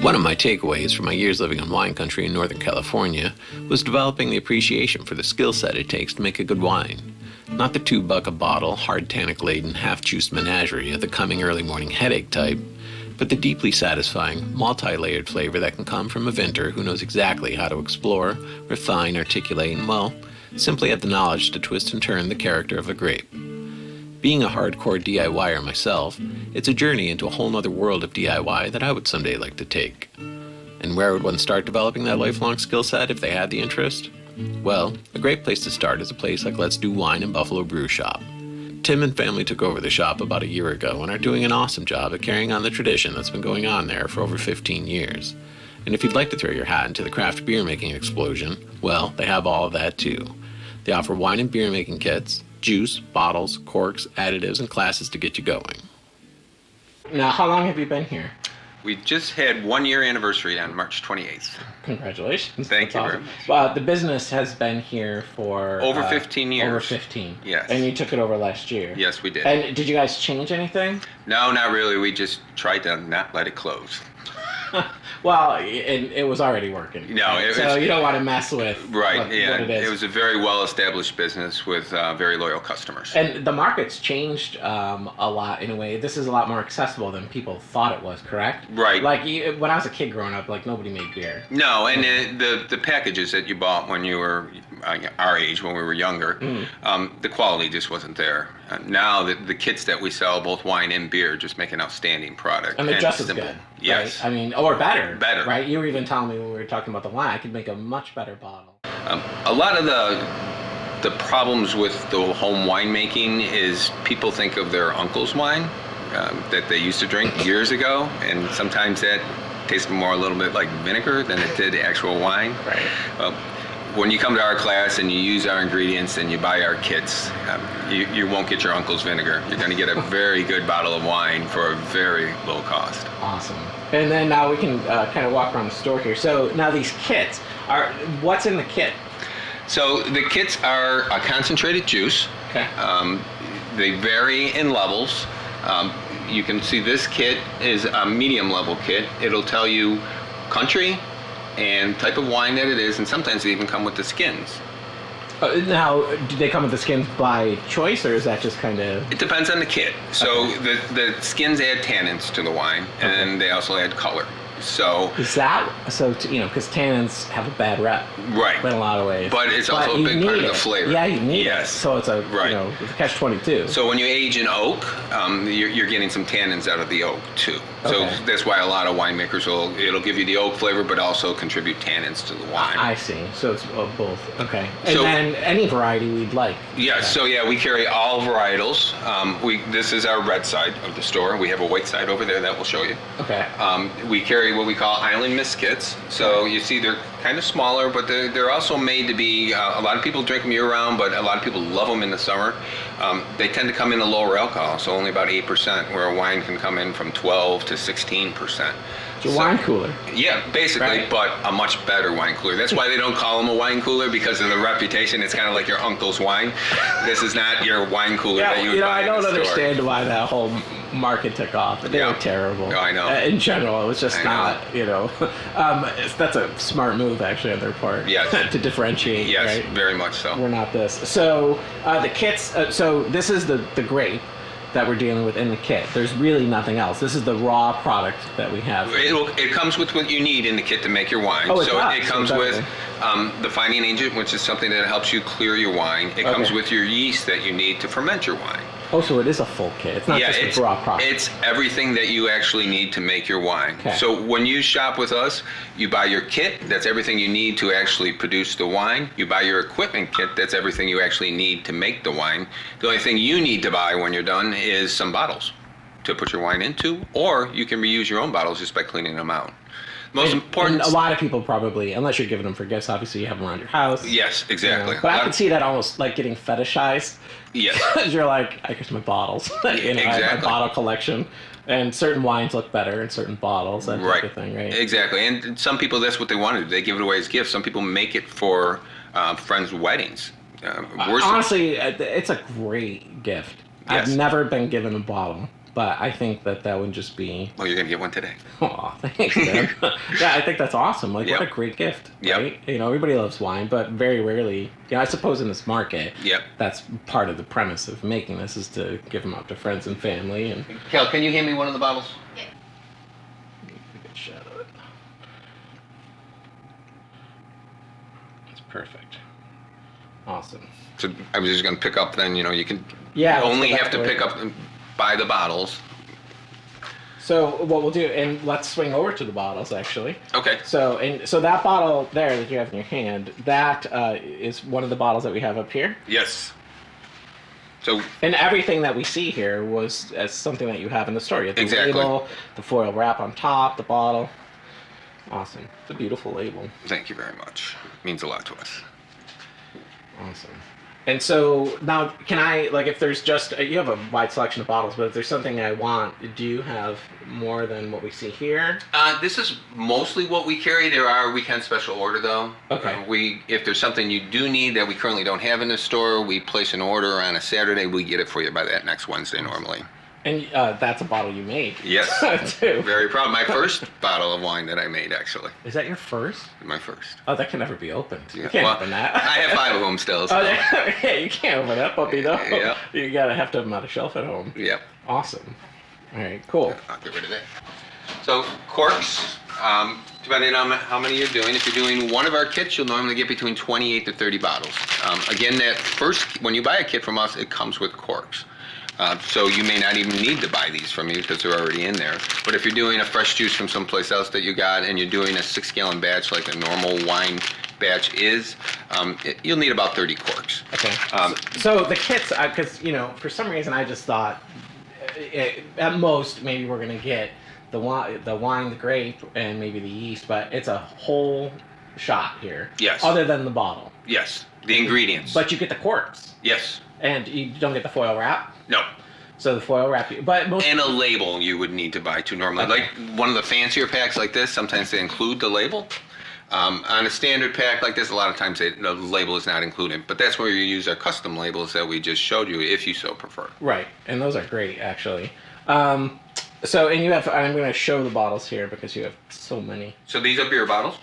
One of my takeaways from my years living in wine country in Northern California was developing the appreciation for the skill set it takes to make a good wine. Not the $2 a bottle, hard tannic-laden, half-juiced menagerie of the coming early morning headache type, but the deeply satisfying, multi-layered flavor that can come from a vintner who knows exactly how to explore, refine, articulate, and, well, simply have the knowledge to twist and turn the character of a grape. Being a hardcore DIYer myself, it's a journey into a whole nother world of DIY that I would someday like to take. And where would one start developing that lifelong skill set if they had the interest? Well, a great place to start is a place like Let's Do Wine in Buffalo Brew Shop. Tim and family took over the shop about a year ago and are doing an awesome job of carrying on the tradition that's been going on there for over 15 years. And if you'd like to throw your hat into the craft beer making explosion, well, they have all of that too. They offer wine and beer making kits, juice, bottles, corks, additives, and classes to get you going. Now, how long have you been here? We just had 1 year anniversary on March 28th. Congratulations. Thank you very much. The business has been here for... Over 15 years. Over 15. Yes. And you took it over last year. Yes, we did. And did you guys change anything? No, not really. We just tried to not let it close. Well, it was already working. No, right? So you don't want to mess with right, what yeah. it is. It was a very well-established business with very loyal customers. And the market's changed a lot in a way. This is a lot more accessible than people thought it was, correct? Right. Like when I was a kid growing up, like nobody made beer. No, and the packages that you bought when you were our age, when we were younger, the quality just wasn't there. Now the kits that we sell, both wine and beer, just make an outstanding product. And they're just as good. Yes. Right? I mean, or better. Better. Right? You were even telling me when we were talking about the wine, I could make a much better bottle. A lot of the problems with the home winemaking is people think of their uncle's wine that they used to drink years ago, and sometimes that tastes more a little bit like vinegar than it did actual wine. Right. When you come to our class and you use our ingredients and you buy our kits, you won't get your uncle's vinegar. You're going to get a very good bottle of wine for a very low cost. Awesome. And then now we can kind of walk around the store here. So now these kits, what's in the kit? So the kits are a concentrated juice. Okay. They vary in levels. You can see this kit is a medium level kit. It'll tell you country and type of wine that it is, and sometimes they even come with the skins. Now, do they come with the skins by choice, or is that just kind of... It depends on the kit. So okay. the skins add tannins to the wine, and they also add color. So is that so? Because tannins have a bad rep, right? In a lot of ways, but it's also a big part of the flavor. Yeah, you need it. So it's a it's a catch-22. So when you age in oak, you're getting some tannins out of the oak too. So that's why a lot of winemakers it'll give you the oak flavor, but also contribute tannins to the wine. I see. So it's both. Okay. And then any variety we'd like. Yeah. So we carry all varietals. This is our red side of the store. We have a white side over there that we'll show you. Okay. We carry what we call island mist kits. So you see they're kind of smaller, but they're also made to be, a lot of people drink them year round, but a lot of people love them in the summer. They tend to come in a lower alcohol, so only about 8%, where a wine can come in from 12 to 16%. It's a wine cooler. Yeah, basically, but a much better wine cooler. That's why they don't call them a wine cooler, because of the reputation. It's kind of like your uncle's wine. This is not your wine cooler that you would buy I don't in the understand store. why that whole market took off. They were terrible. Oh, I know. In general, it was just not, that's a smart move, actually, on their part. Yes. To differentiate, yes, right? Very much so. We're not this. So the kits, so this is the grape that we're dealing with in the kit. There's really nothing else. This is the raw product that we have. It comes with what you need in the kit to make your wine. It comes with the fining agent, which is something that helps you clear your wine. It comes with your yeast that you need to ferment your wine. Oh, so it is a full kit. It's not just a raw product. It's everything that you actually need to make your wine. Okay. So when you shop with us, you buy your kit. That's everything you need to actually produce the wine. You buy your equipment kit. That's everything you actually need to make the wine. The only thing you need to buy when you're done is some bottles to put your wine into, or you can reuse your own bottles just by cleaning them out. Most important. And a lot of people probably, unless you're giving them for gifts, obviously you have them around your house. Yes, exactly. But I can see that almost like getting fetishized. Yes. Because you're like, I guess my bottles. Exactly. I have my bottle collection. And certain wines look better in certain bottles, that type of thing, right? Exactly. And some people, that's what they want to do. They give it away as gifts. Some people make it for friends' weddings. Honestly, it's a great gift. Yes. I've never been given a bottle. But I think that would just be... Well, you're going to get one today. Oh, thanks, man. Yeah, I think that's awesome. Like, Yep. what a great gift, Yep. right? You know, everybody loves wine, but very rarely... I suppose in this market, Yep. that's part of the premise of making this, is to give them out to friends and family. And Kel, can you hand me one of the bottles? a good shot of it. That's perfect. Awesome. So I was just going to pick up then, you know, you can Yeah, let's only go back have to to pick it. up and buy the bottles. So what we'll do, and let's swing over to the bottles, actually. Okay. So that bottle there that you have in your hand, that is one of the bottles that we have up here. Yes. So And everything that we see here was as something that you have in the store. You have the Exactly. label, the foil wrap on top, the bottle. Awesome. It's a beautiful label. thank you very much. It means a lot to us. Awesome. And so now, can I, like, if there's just, you have a wide selection of bottles, but if there's something I want, do you have more than what we see here? This is mostly what we carry. There are weekend special order though. Okay. If there's something you do need that we currently don't have in the store, we place an order on a Saturday. We get it for you by that next Wednesday normally. And that's a bottle you made. Yes. Too. Very proud. My first bottle of wine that I made, actually. Is that your first? My first. Oh, that can never be opened. Yeah. You can't Well, open that. I have 5 of them still. So. Oh, yeah, you can't open that puppy, though. Yeah. You gotta have to have them on a shelf at home. Yep. Awesome. All right, cool. I'll get rid of that. So corks, depending on how many you're doing. If you're doing one of our kits, you'll normally get between 28 to 30 bottles. Again, when you buy a kit from us, it comes with corks. So you may not even need to buy these from me because they're already in there. But if you're doing a fresh juice from someplace else that you got and you're doing a 6-gallon batch like a normal wine batch is, you'll need about 30 corks. Okay. So the kits, because, you know, for some reason I just thought, at most, maybe we're going to get the wine, the grape, and maybe the yeast, but it's a whole shot here. Yes. Other than the bottle. Yes, the ingredients. But you get the corks. Yes. And you don't get the foil wrap. No. So the foil wrap, but most... And a label you would need to buy too normally. Okay. Like one of the fancier packs like this, sometimes they include the label. On a standard pack like this, a lot of times the label is not included. But that's where you use our custom labels that we just showed you, if you so prefer. Right, and those are great, actually. So, and you have, I'm going to show the bottles here because you have so many. So these are beer bottles.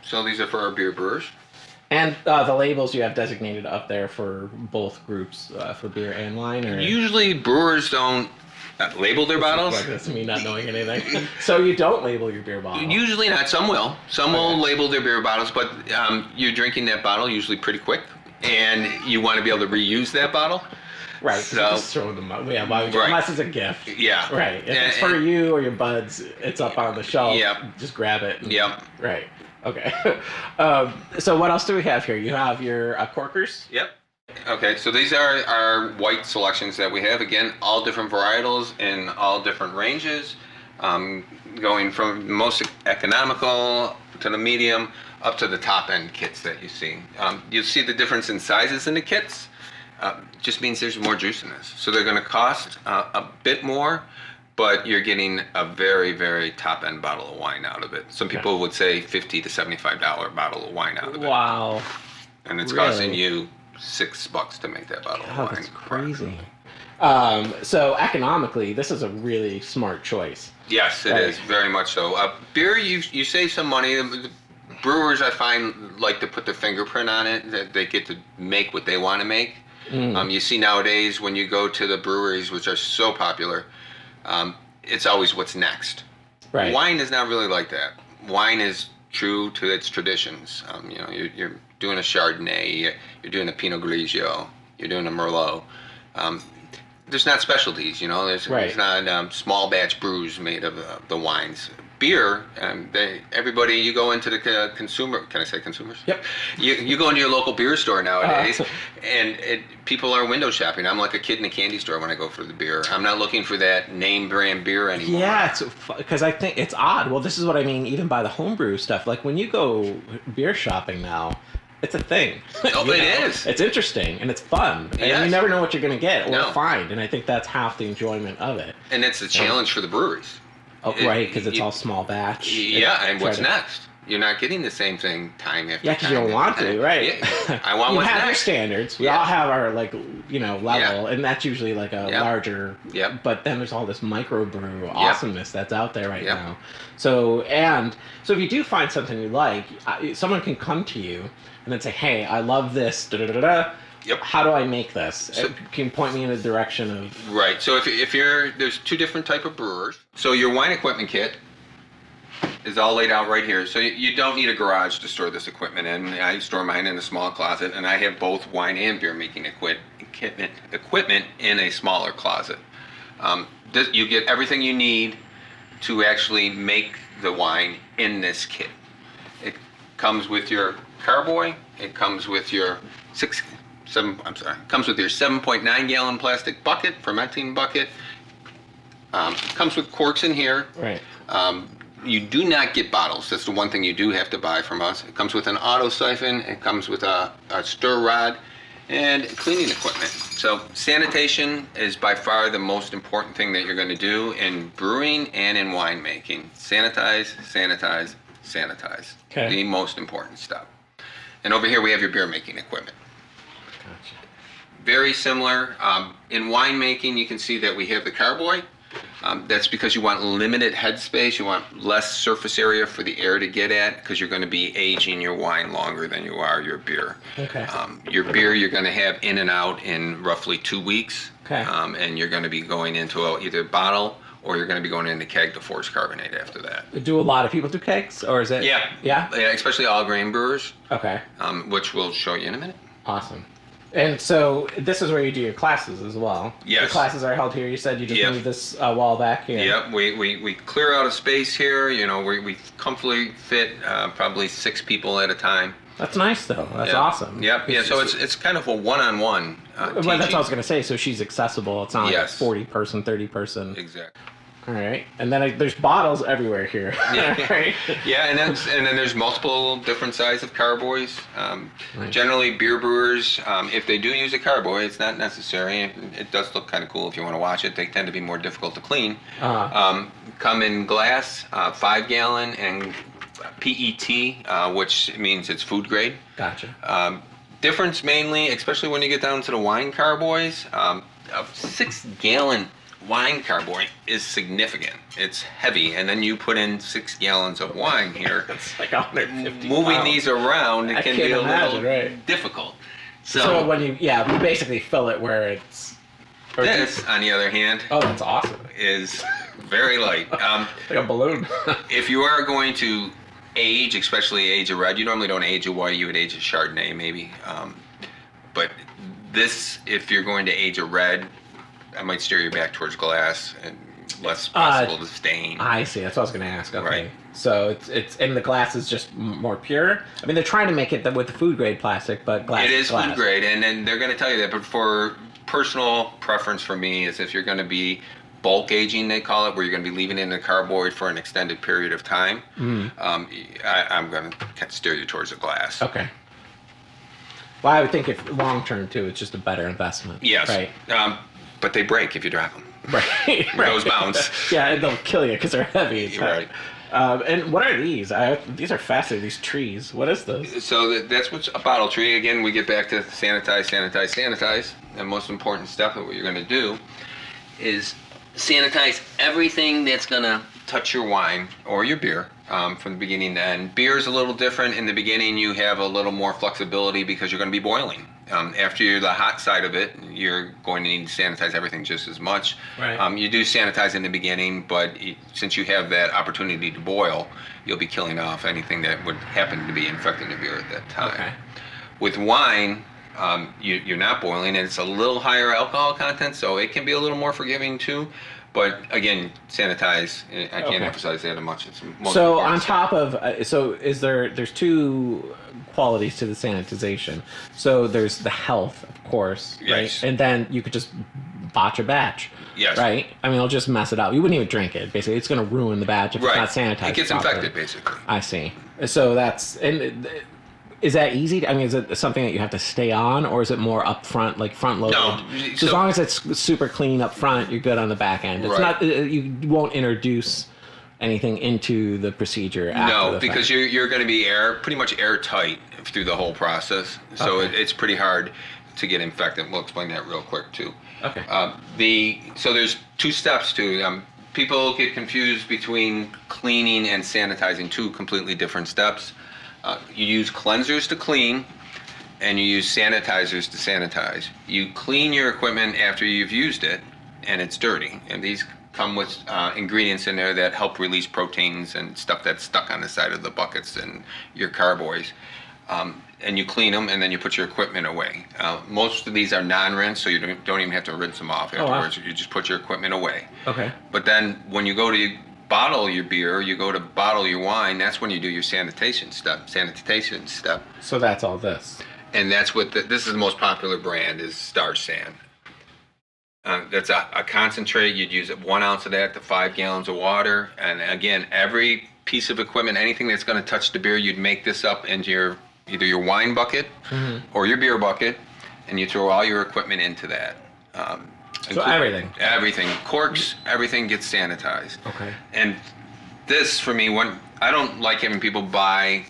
So these are for our beer brewers. And the labels you have designated up there for both groups, for beer and wine? Or... Usually brewers don't label their bottles. Like, that's me not knowing anything. So you don't label your beer bottle? Usually not. Some will. Some will label their beer bottles, but you're drinking that bottle usually pretty quick, and you want to be able to reuse that bottle. Right, So, just throwing them out. Yeah, why would you, right. unless it's a gift. Yeah. Right, if it's And- for you or your buds, it's up on the shelf. Yep. Just grab it. and- Yep. Right, okay. So what else do we have here? You have your corkers? Yep. Okay, so these are our white selections that we have. Again, all different varietals in all different ranges, going from most economical to the medium up to the top end kits that you see. You'll see the difference in sizes in the kits. Just means there's more juice in this. So they're going to cost a bit more, but you're getting a very, very top end bottle of wine out of it. Some people would say $50 to $75 bottle of wine out of it. Wow. And it's Really? costing you $6 to make that bottle of God, wine. that's crazy. So economically, this is a really smart choice. Yes, it is very much so. Beer, you save some money. The brewers, I find, like to put their fingerprint on it. That they get to make what they want to make. You see nowadays when you go to the breweries, which are so popular, it's always what's next. Right. Wine is not really like that. Wine is true to its traditions. You're doing a Chardonnay, you're doing a Pinot Grigio, you're doing a Merlot. There's not specialties, There's not small batch brews made of the wines. Beer, everybody, you go into the consumer. Can I say consumers? Yep. You go into your local beer store nowadays, and people are window shopping. I'm like a kid in a candy store when I go for the beer. I'm not looking for that name brand beer anymore. Yeah, it's because I think it's odd. Well, this is what I mean. Even by the homebrew stuff, like when you go beer shopping now, it's a thing. Oh, it is. It's interesting and it's fun, and Yes. you never know what you're going to get or No. find. And I think that's half the enjoyment of it. And it's a challenge for the breweries. Oh, right, because it's all small batch. Yeah, and what's to- next? You're not getting the same thing time after time. Yeah, because you don't want to, right? Yeah, I want you what's have your next. standards. We Yeah. all have our level, and that's usually like a Yep. larger. Yep. But then there's all this microbrew awesomeness that's out there right Yep. now. So if you do find something you like, someone can come to you and then say, "Hey, I love this. Da da da da. Yep. How do I make this? So- Can you point me in a direction of?" Right. So if you're there's two different type of brewers. So your wine equipment kit is all laid out right here. So you don't need a garage to store this equipment in. I store mine in a small closet, and I have both wine and beer making equipment in a smaller closet. You get everything you need to actually make the wine in this kit. It comes with your carboy. It comes with your 7.9 gallon plastic bucket, fermenting bucket. Comes with corks in here. Right. You do not get bottles. That's the one thing you do have to buy from us. It comes with an auto siphon. It comes with a stir rod and cleaning equipment. So sanitation is by far the most important thing that you're going to do in brewing and in winemaking. Sanitize, sanitize, sanitize. Okay. The most important stuff. And over here we have your beer making equipment. Gotcha. Very similar. In winemaking, you can see that we have the carboy. That's because you want limited headspace. You want less surface area for the air to get at because you're going to be aging your wine longer than you are your beer. Okay. Your beer you're going to have in and out in roughly 2 weeks. Okay. And you're going to be going into either a bottle or you're going to be going into keg to force carbonate after that. Do a lot of people do kegs, or is it? Yeah. Yeah. Yeah, especially all grain brewers, Okay. which we'll show you in a minute. Awesome. And so this is where you do your classes as well. Yes. The classes are held here. You said you just Yep. moved this wall back here. Yep, we clear out a space here. You know, we comfortably fit probably 6 people at a time. That's nice, though. That's Yep. awesome. Yep. Yeah. So it's kind of a one-on-one Well, that's what I was teaching. going to say. So she's accessible. It's not like Yes. 40 person, 30 person. Exactly. All right. And then there's bottles everywhere here. Yeah. Right? Yeah, and then there's multiple different sizes of carboys. Right. Generally, beer brewers, if they do use a carboy, it's not necessary. It does look kind of cool if you want to watch it. They tend to be more difficult to clean. Come in glass, 5 gallon, and PET, which means it's food grade. Gotcha. Difference mainly, especially when you get down to the wine carboys, a 6 gallon wine carboy is significant. It's heavy, and then you put in 6 gallons of wine here. It's like 150 Moving pounds. these around, it I can can't be a imagine, little right. difficult. So when you basically fill it where it's. Or This, on the other hand, Oh, that's awesome. is very light. Like a balloon. If you are going to age, especially age a red, you normally don't age a white, you would age a Chardonnay maybe. But this, if you're going to age a red, I might steer you back towards glass and less possible to stain. I see. That's what I was going to ask. Okay. Right. So it's and the glass is just more pure. I mean, they're trying to make it with the food grade plastic, but glass. It is glass. food grade, and then they're going to tell you that. But for personal preference for me is if you're going to be bulk aging, they call it, where you're going to be leaving it in the carboy for an extended period of time, I'm going to steer you towards the glass. Okay. Well, I would think if long term too, it's just a better investment. Yes. Right. But they break if you drop them. Right. Those bounce. Yeah, and they'll kill you because they're heavy. It's Right. And what are these? These are fascinating. These trees. What is this? So that's what's a bottle tree. Again, we get back to sanitize, sanitize, sanitize. The most important step of what you're going to do is sanitize everything that's going to touch your wine or your beer from the beginning to end. Beer is a little different. In the beginning, you have a little more flexibility because you're going to be boiling. After you're the hot side of it, you're going to need to sanitize everything just as much. Right. You do sanitize in the beginning, but since you have that opportunity to boil, you'll be killing off anything that would happen to be infecting the beer at that time. Okay. With wine, you're not boiling, and it's a little higher alcohol content, so it can be a little more forgiving too. But again, sanitize. I can't Okay. emphasize that much. It's most So important on step. top of there's two qualities to the sanitization. So there's the health, of course, Yes. right? And then you could just botch a batch. Yes. Right? I mean, it'll just mess it up. You wouldn't even drink it. Basically, it's going to ruin the batch if right. it's not sanitized. It gets properly. infected, basically. I see. So is that easy? I mean, is it something that you have to stay on, or is it more upfront, like front loaded? No, So so- as long as it's super clean up front, you're good on the back end. It's Right. not. You won't introduce anything into the procedure after No, the because fact. you're going to be pretty much airtight through the whole process. So Okay. it's pretty hard to get infected. We'll explain that real quick too. Okay. So there's two steps to. People get confused between cleaning and sanitizing, two completely different steps. You use cleansers to clean, and you use sanitizers to sanitize. You clean your equipment after you've used it, and it's dirty. And these come with ingredients in there that help release proteins and stuff that's stuck on the side of the buckets and your carboys. And you clean them, and then you put your equipment away. Most of these are non-rinse, so you don't even have to rinse them off afterwards. wow. You just put your equipment away. Okay. But then when you go to bottle your beer, you go to bottle your wine, that's when you do your sanitation step. So that's all this. And that's what this is the most popular brand is Star San. That's a concentrate. You'd use 1 ounce of that to 5 gallons of water. And again, every piece of equipment, anything that's going to touch the beer, you'd make this up into either your wine bucket or your beer bucket, and you throw all your equipment into that. So everything. Everything. Corks, everything gets sanitized. Okay. And this, for me, I don't like having people buy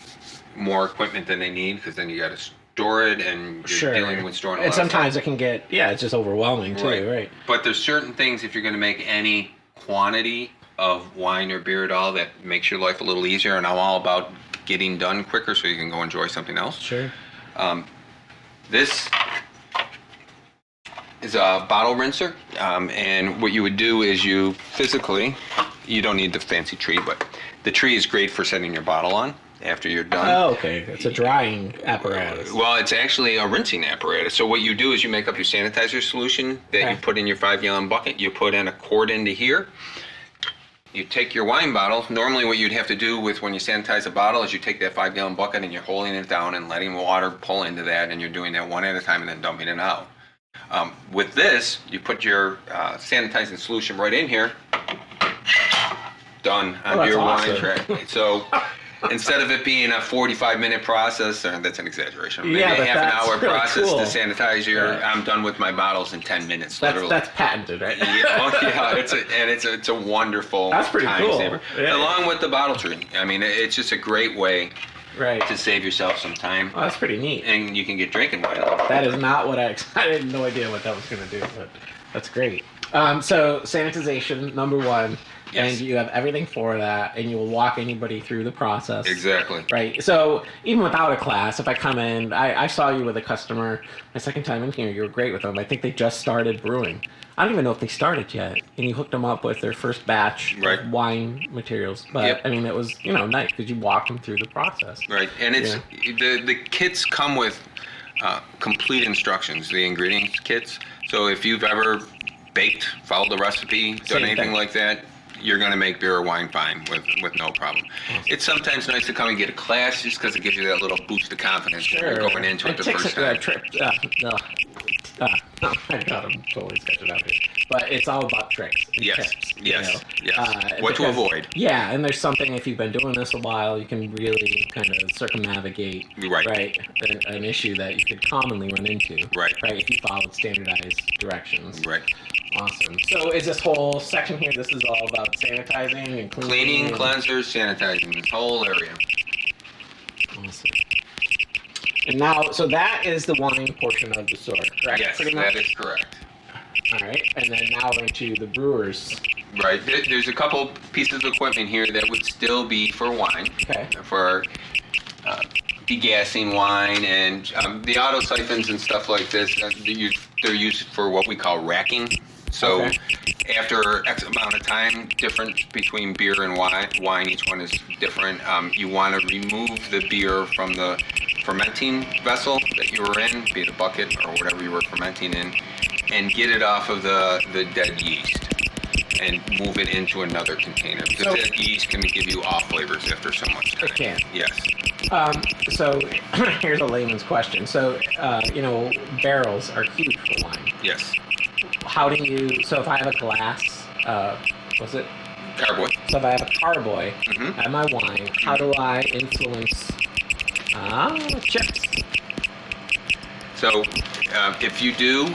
more equipment than they need, because then you got to store it, and you're dealing with storing a lot And of sometimes stuff. it can get, it's just overwhelming too, right? But there's certain things, if you're going to make any quantity of wine or beer at all, that makes your life a little easier. And I'm all about getting done quicker so you can go enjoy something else. Sure. This is a bottle rinser, and what you would do is you don't need the fancy tree, but the tree is great for setting your bottle on after you're done. Oh, okay. It's a drying apparatus. Well, it's actually a rinsing apparatus. So what you do is you make up your sanitizer solution that you put in your 5-gallon bucket. You put in a quart into here. You take your wine bottle. Normally what you'd have to do when you sanitize a bottle is you take that 5-gallon bucket and you're holding it down and letting water pull into that, and you're doing that one at a time and then dumping it out. With this, you put your sanitizing solution right in here. Done on your wine tray. So instead of it being a 45-minute process, or that's an exaggeration, maybe a half an hour really process cool. to sanitize Yeah. I'm done with my bottles in 10 minutes, literally. That's patented, right? Yeah, it's a wonderful That's pretty time cool. saver. Yeah. Along with the bottle tree. I mean, it's just a great way Right. to save yourself some time. Oh, that's pretty neat. And you can get drinking wine. That is not what I had no idea what that was going to do, but that's great. So sanitization, number one, Yes. and you have everything for that, and you will walk anybody through the process. Exactly. Right. So even without a class, if I come in, I saw you with a customer my second time in here. You were great with them. I think they just started brewing. I don't even know if they started yet. And you hooked them up with their first batch of wine materials. But Yep. I mean, it was nice because you walked them through the process. Right, and it's the kits come with complete instructions, the ingredients kits. So if you've ever baked, followed the recipe, done Same anything thing. like that, you're going to make beer or wine fine with no problem. It's sometimes nice to come and get a class just because it gives you that little boost of confidence when you're going into it the first time. I got him totally sketching out here. But it's all about tricks. And Yes, tips, yes, yes. What to because- avoid. Yeah, and there's something, if you've been doing this a while, you can really kind of circumnavigate Right. an issue that you could commonly run into. Right. If you followed standardized directions. Right. Awesome. So is this whole section here, this is all about sanitizing and Cleaning, and- cleansers, sanitizing, this whole area. Awesome. And now, so that is the wine portion of the store, correct? Yes, Pretty much? that is correct. All right, and then now we're into the brewers. Right. There's a couple pieces of equipment here that would still be for wine. Okay. For degassing wine, and the auto siphons and stuff like this, they're used for what we call racking. So after X amount of time, difference between beer and wine, each one is different. You want to remove the beer from the fermenting vessel that you were in, be it a bucket or whatever you were fermenting in, and get it off of the dead yeast and move it into another container, because that yeast can give you off flavors after so much time. It can. Yes. So here's a layman's question. So, barrels are huge for wine. Yes. How do you, so if I have a glass, what's it? Carboy. So if I have a carboy at my wine, how do I influence chips? So if you do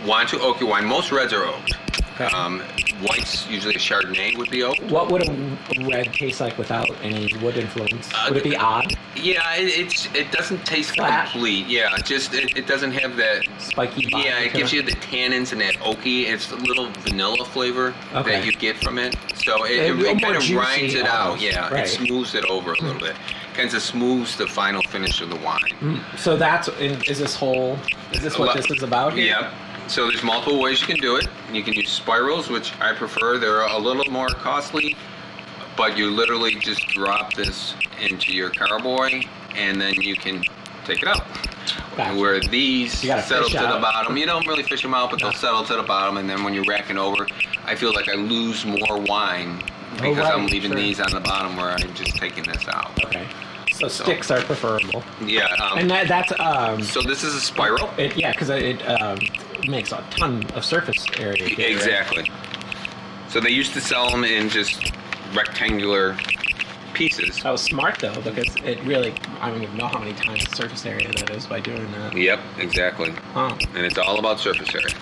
want to oak your wine, most reds are oaked. Whites, usually a Chardonnay would be oaked. What would a red taste like without any wood influence? Would it be odd? Yeah, it doesn't taste Flat. complete. Yeah, it doesn't have that Spiky body Yeah, it to gives you the tannins and that oaky. It's a little vanilla flavor Okay. that you get from it. So A it little kind more of juicy grinds it out. almost. Yeah, Right. it smooths it over a little bit. Kind of smooths the final finish of the wine. So is this what this is about here? Yep. So there's multiple ways you can do it. You can use spirals, which I prefer. They're a little more costly, but you literally just drop this into your carboy, and then you can take it out. Gotcha. Where these You gotta settle fish to the out. bottom. You don't really fish them out, but they'll settle to the bottom, and then when you're racking over, I feel like I lose more wine because right, I'm leaving sure. these on the bottom where I'm just taking this out. Okay. So sticks are preferable. Yeah. And that's So this is a spiral. because it makes a ton of surface area. here, right? Exactly. So they used to sell them in just rectangular pieces. That was smart though, because it really, I don't even know how many times the surface area that is by doing that. Yep, exactly. Huh, And it's all about surface area.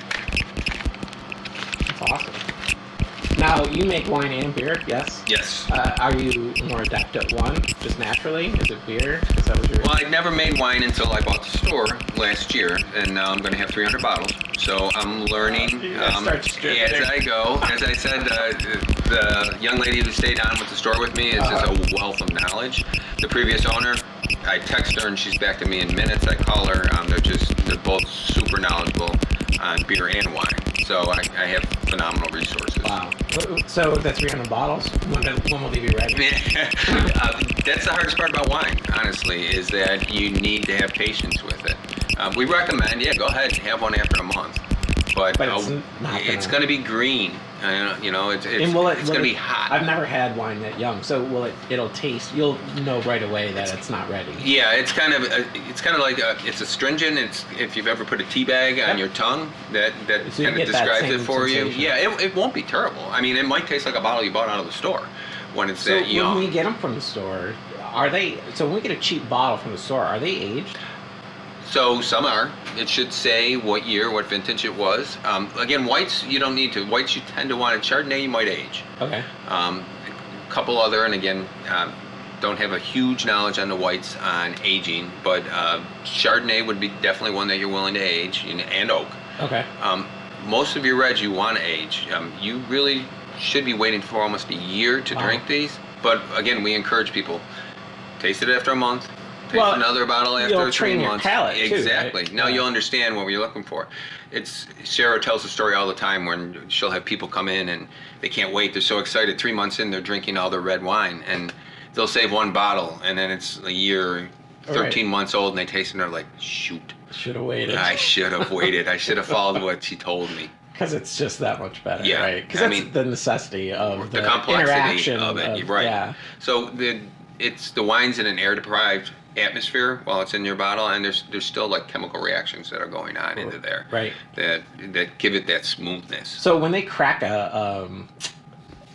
that's awesome. Now, you make wine and beer, yes? Yes. Are you more adept at one, just naturally? Is it beer? Is that what you're... Well, I'd never made wine until I bought the store last year, and now I'm going to have 300 bottles. So I'm learning You gotta start stripping. as I go. As I said, the young lady who stayed on with the store with me is just a wealth of knowledge. The previous owner, I text her and she's back to me in minutes. I call her. They're both super knowledgeable on beer and wine. So I have phenomenal resources. Wow. So the 300 bottles, when will they be ready? That's the hardest part about wine, honestly, is that you need to have patience with it. We recommend, go ahead and have one after a month. But it's not it's gonna- going to be green. It's And will going to be hot. I've never had wine that young, so it'll taste, you'll know right away that it's not ready. Yeah, it's kind of like it's astringent. It's if you've ever put a tea bag on your tongue, that So you kind of get that describes it same for you. sensation. Yeah, it won't be terrible. I mean, it might taste like a bottle you bought out of the store when it's So that young. when we get them from the store, when we get a cheap bottle from the store, are they aged? So some are. It should say what year, what vintage it was. Again, whites, you don't need to. Whites, you tend to want it. Chardonnay, you might age. Okay. A couple other, and again, don't have a huge knowledge on the whites on aging, but Chardonnay would be definitely one that you're willing to age, and oak. Okay. Most of your reds you want to age. You really should be waiting for almost a year to drink these. But again, we encourage people, taste it after a month. Taste another bottle after you'll 3 train your months. palate, too, Exactly. right? Now Yeah. you'll understand what you're looking for. Sarah tells the story all the time when she'll have people come in and they can't wait. They're so excited. 3 months in, they're drinking all their red wine, and they'll save one bottle, and then it's a year, 13 months old, and they taste it, and they're like, shoot. Should have waited. I should have waited. I should have followed what she told me. Because it's just that much better, Yeah, right? Because I that's mean, the necessity of The the complexity interaction of it, right? Yeah. So the wine's in an air-deprived atmosphere while it's in your bottle, and there's still like chemical reactions that are going on into there, Right. That give it that smoothness. So when they crack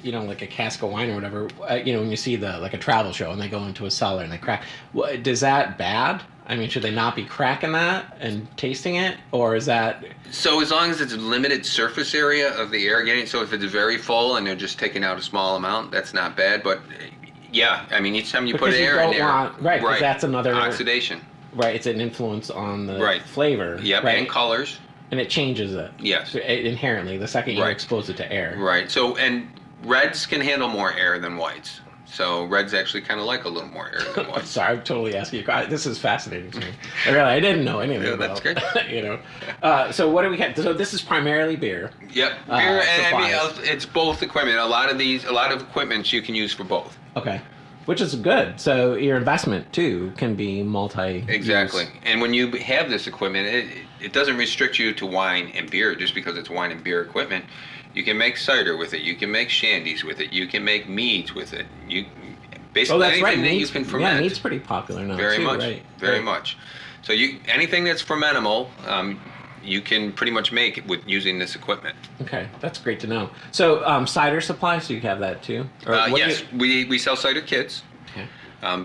like a cask of wine or whatever, when you see like a travel show and they go into a cellar and they crack, is that bad? I mean, should they not be cracking that and tasting it, or is that? So as long as it's limited surface area of the air getting, so if it's very full and they're just taking out a small amount, that's not bad. But yeah, I mean, each time you put Because you air in don't there, want- right, 'cause that's another- oxidation. Right, it's an influence on the Right. flavor. Yep, right? and colors. And it changes it. Yes. So inherently, the second you Right. expose it to air. Right. So, and reds can handle more air than whites. So reds actually kind of like a little more air than I'm whites. sorry, I'm totally asking you. This is fascinating to me. I didn't know anything Yeah, about. that's great. So what do we have? So this is primarily beer. Yep. Beer, and I mean, supplies. it's both equipment. A lot of equipment you can use for both. Okay. Which is good. So your investment too can be multi. Exactly. And when you have this equipment, it doesn't restrict you to wine and beer just because it's wine and beer equipment. You can make cider with it. You can make shandies with it. You can make meads with it. You basically that's anything right. that you Mead's, can ferment. Yeah, mead's pretty popular now Very too, much. right? Very Right. much. So anything that's fermentable, you can pretty much make it with using this equipment. Okay, that's great to know. So cider supply, so you have that too? Or what do Yes, we sell cider kits. Okay.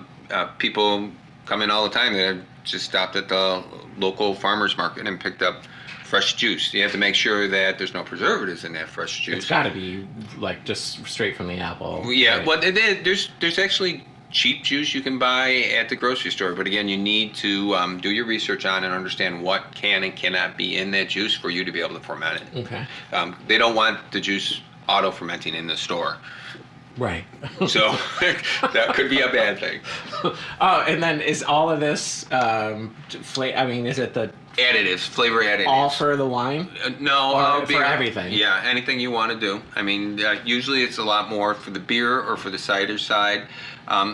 People come in all the time. They just stopped at the local farmers market and picked up fresh juice. You have to make sure that there's no preservatives in that fresh juice. It's got to be like just straight from the apple. Yeah, right? well, there's actually cheap juice you can buy at the grocery store, but again, you need to do your research on and understand what can and cannot be in that juice for you to be able to ferment it. Okay. They don't want the juice auto fermenting in the store, Right. so that could be a bad thing. Oh, and then is all of this I mean, is it the Additives, flavor additives. all for the wine? No, Or for everything? Yeah, anything you want to do. I mean, usually it's a lot more for the beer or for the cider side. A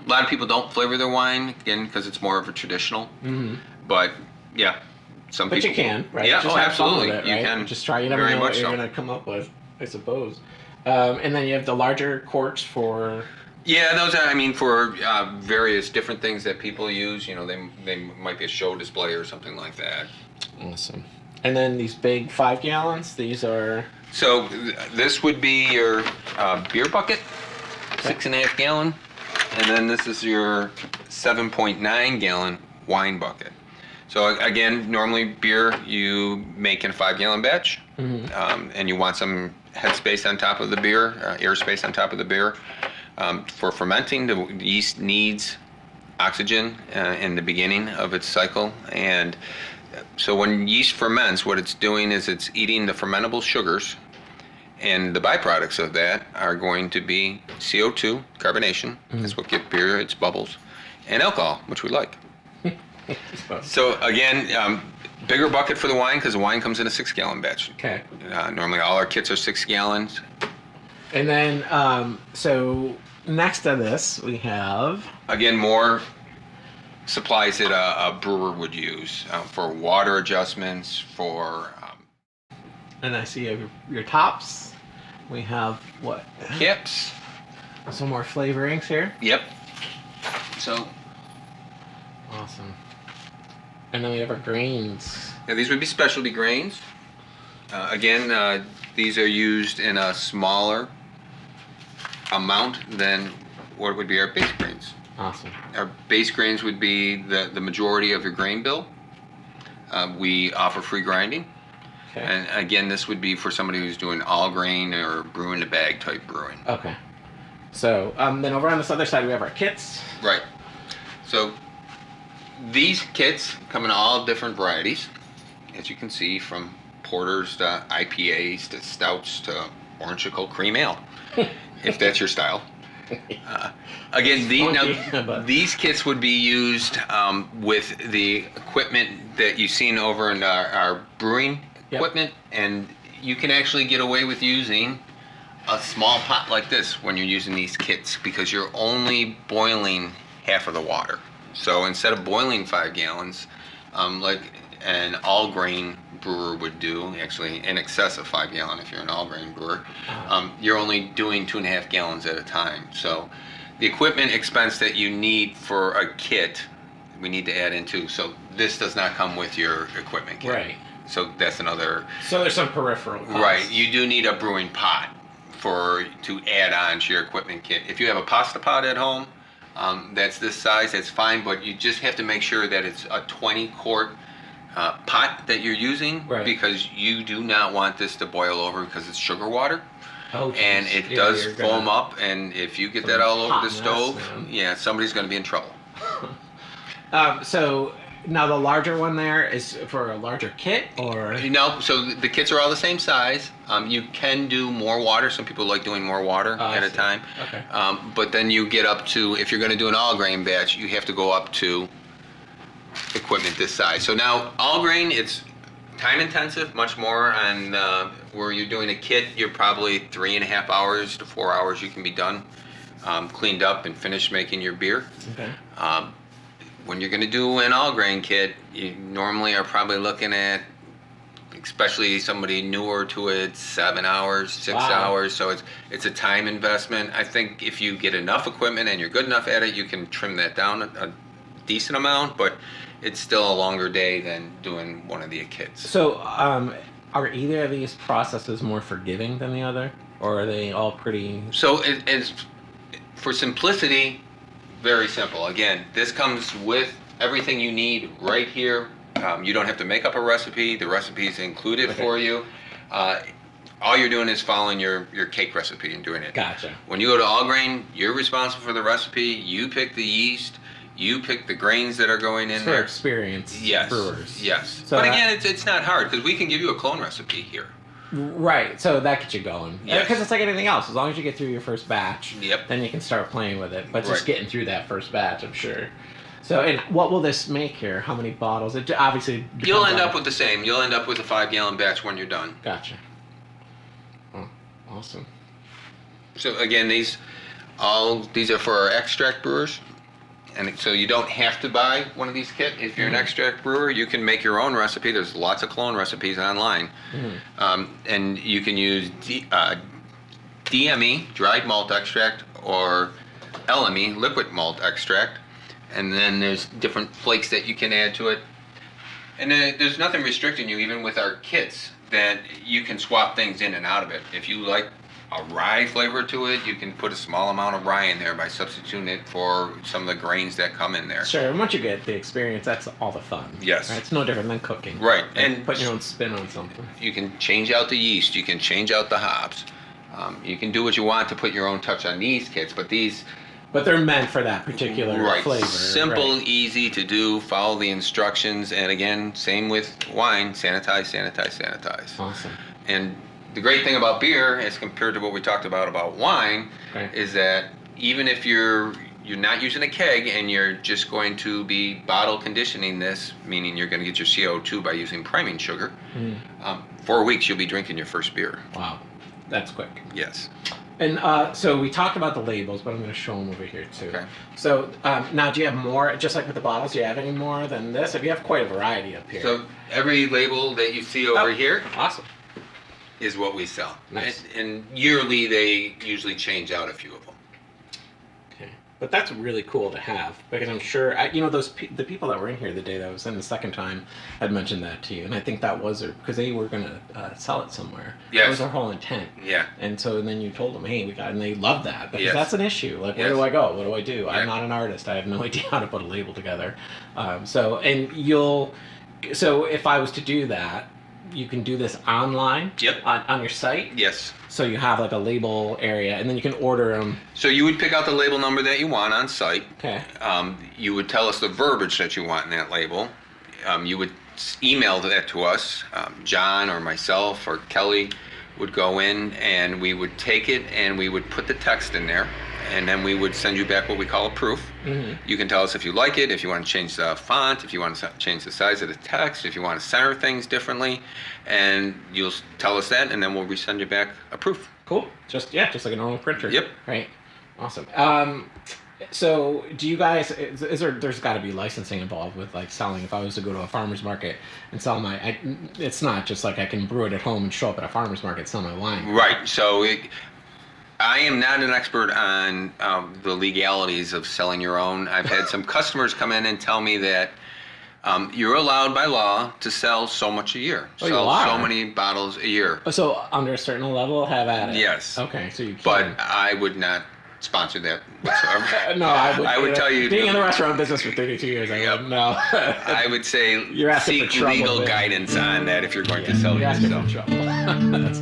lot of people don't flavor their wine, again, because it's more of a traditional. Mm-hmm. But, yeah, some But people... you can, right? Yeah, Just oh, have fun absolutely. with it, You right? can. Just try. You never very know what much you're so. going to come up with, I suppose. And then you have the larger quarts for... Yeah, those are, I mean, for various different things that people use. You know, they might be a show display or something like that. Awesome. And then these big 5 gallons, these are... So this would be your beer bucket, 6.5 gallon, and then this is your 7.9 gallon wine bucket. So again, normally beer you make in a 5 gallon batch, and you want some headspace on top of the beer, airspace on top of the beer. For fermenting, the yeast needs oxygen in the beginning of its cycle, and so when yeast ferments, what it's doing is it's eating the fermentable sugars, and the byproducts of that are going to be CO2, carbonation, that's what gives beer its bubbles, and alcohol, which we like. So again, bigger bucket for the wine because the wine comes in a 6 gallon batch. Okay. Normally all our kits are 6 gallons. And then, so next to this, we have... Again, more supplies that a brewer would use for water adjustments, for And I see your tops. We have what? kips. Some more flavorings here. Yep. So Awesome. And then we have our grains. yeah, these would be specialty grains. Again, these are used in a smaller amount than what would be our base grains. Awesome. Our base grains would be the majority of your grain bill. We offer free grinding. Okay. And again, this would be for somebody who's doing all grain or brew in the bag type brewing. Okay. So then over on this other side we have our kits. Right. So these kits come in all different varieties, as you can see, from porters to IPAs to stouts to orange cream ale, if that's your style. Again, these kits would be used with the equipment that you've seen over in our brewing equipment, and you can actually get away with using a small pot like this when you're using these kits because you're only boiling half of the water. So instead of boiling 5 gallons, like an all grain brewer would do, actually in excess of 5 gallon if you're an all grain brewer, you're only doing 2.5 gallons at a time. So the equipment expense that you need for a kit, we need to add in too. So this does not come with your equipment kit. Right. So that's another. So there's some peripheral costs. Right. You do need a brewing pot to add on to your equipment kit. If you have a pasta pot at home, that's this size, that's fine, but you just have to make sure that it's a 20-quart pot that you're using, because you do not want this to boil over because it's sugar water. Oh, and it does foam up, and if you get that all over the stove, somebody's going to be in trouble. So now the larger one there is for a larger kit, or? No, so the kits are all the same size. You can do more water. Some people like doing more water at a time. Okay. But then you get up to, if you're going to do an all grain batch, you have to go up to equipment this size. So now all grain, it's time intensive, much more. And where you're doing a kit, you're probably 3.5 hours to 4 hours you can be done, cleaned up and finished making your beer. Okay. When you're going to do an all grain kit, you normally are probably looking at, especially somebody newer to it, 7 hours, 6 hours. So it's a time investment. I think if you get enough equipment and you're good enough at it, you can trim that down a decent amount, but it's still a longer day than doing one of the kits. So are either of these processes more forgiving than the other, or are they all pretty? So it's for simplicity, very simple. Again, this comes with everything you need right here You don't have to make up a recipe. The recipe's included for you. All you're doing is following your cake recipe and doing it. Gotcha. When you go to all grain, you're responsible for the recipe. You pick the yeast. You pick the grains that are going in there. For experienced brewers. Yes. So but again, it's not hard because we can give you a clone recipe here. Right, so that gets you going. Yes. Because it's like anything else. As long as you get through your first batch, Yep. then you can start playing with it. But just Right. getting through that first batch, I'm sure. So, and what will this make here? How many bottles? It obviously depends You'll end on- up with the same. You'll end up with a 5-gallon batch when you're done. Gotcha. Oh, awesome. So again, these are for our extract brewers. And so you don't have to buy one of these kits. If you're an extract brewer, you can make your own recipe. There's lots of clone recipes online. And you can use DME, dried malt extract, or LME, liquid malt extract. And then there's different flakes that you can add to it. And then there's nothing restricting you, even with our kits, that you can swap things in and out of it. If you like a rye flavor to it, you can put a small amount of rye in there by substituting it for some of the grains that come in there. Sure, and once you get the experience, that's all the fun. Yes. Right? It's no different than cooking. Right, And putting your own spin on something. you can change out the yeast, you can change out the hops. You can do what you want to put your own touch on these kits, but these... But they're meant for that particular flavor. Simple, right. easy to do, follow the instructions, and again, same with wine, sanitize, sanitize, sanitize. Awesome. And the great thing about beer, as compared to what we talked about wine, Right. is that even if you're not using a keg and you're just going to be bottle conditioning this, meaning you're going to get your CO2 by using priming sugar, 4 weeks you'll be drinking your first beer. Wow, that's quick. Yes. And so we talked about the labels, but I'm going to show them over here too. Okay. So now, do you have more, just like with the bottles, do you have any more than this? If you have quite a variety up here. So every label that you see over here Awesome. is what we sell. Nice. And yearly they usually change out a few of them. Okay. But that's really cool to have, because I'm sure, the people that were in here the day that I was in the second time had mentioned that to you, and I think that was because they were going to sell it somewhere. Yes. That was their whole intent. Yeah. And so then you told them, hey, and they loved that, because Yes. that's an issue. Like, where Yes. do I go? What do I do? Yeah. I'm not an artist. I have no idea how to put a label together. So if I was to do that, you can do this online. Yep. On your site. Yes. So you have like a label area, and then you can order them. So you would pick out the label number that you want on site. Okay. You would tell us the verbiage that you want in that label. You would email that to us. John or myself or Kelly would go in and we would take it and we would put the text in there. And then we would send you back what we call a proof. You can tell us if you like it, if you want to change the font, if you want to change the size of the text, if you want to center things differently. And you'll tell us that and then we'll resend you back a proof. Cool. Just like a normal printer. Yep. Right. Awesome. So do you guys? There's got to be licensing involved with like selling. If I was to go to a farmer's market and sell it's not just like I can brew it at home and show up at a farmer's market and sell my wine. Right. So I am not an expert on the legalities of selling your own. I've had some customers come in and tell me that you're allowed by law to sell so much a year. Oh, you sell are? so many bottles a year. So under a certain level, have at it. Yes. Okay. So you But can. I would not sponsor that whatsoever. No, I would. I would tell you. Being in the restaurant business for 32 years, I Yep. wouldn't know. I would say You're asking seek for trouble legal there. guidance on that if you're going to sell it You're asking yourself. for trouble. That's